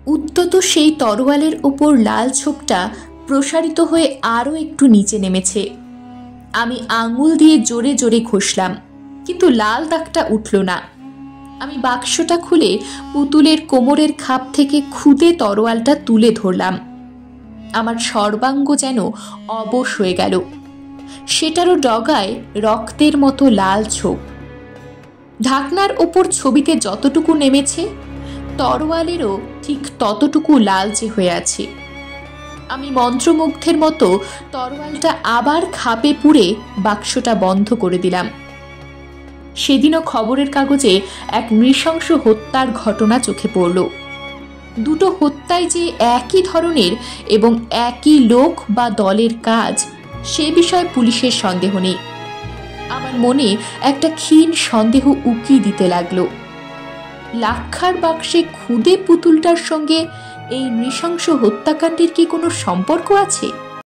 উদ্যত সেই তরোয়ালের ওপর লাল ছোপটা প্রসারিত হয়ে আরও একটু নিচে নেমেছে। আমি আঙুল দিয়ে জোরে জোরে ঘষলাম, কিন্তু লাল দাগটা উঠল না। আমি বাক্সটা খুলে পুতুলের কোমরের খাপ থেকে খুদে তরোয়ালটা তুলে ধরলাম। আমার সর্বাঙ্গ যেন অবশ হয়ে গেল। সেটারও ডগায় রক্তের মতো লাল ছোপ। ঢাকনার ওপর ছবিতে যতটুকু নেমেছে, তরোয়ালেরও ঠিক ততটুকু লালচে হয়ে আছে। আমি মন্ত্রমুগ্ধের মতো তরোয়ালটা আবার খাপে পুরে বাক্সটা বন্ধ করে দিলাম। সেদিনও খবরের কাগজে এক নৃশংস হত্যার ঘটনা চোখে পড়ল। দুটো হত্যাই যে একই ধরনের এবং একই লোক বা দলের কাজ, সে বিষয়ে পুলিশের সন্দেহ নেই। আমার মনে একটা ক্ষীণ সন্দেহ উকি দিতে লাগলো। লাক্ষার বাক্সে খুদে পুতুলটার সঙ্গে এই নৃশংস হত্যাকাণ্ডের কি কোনো সম্পর্ক আছে?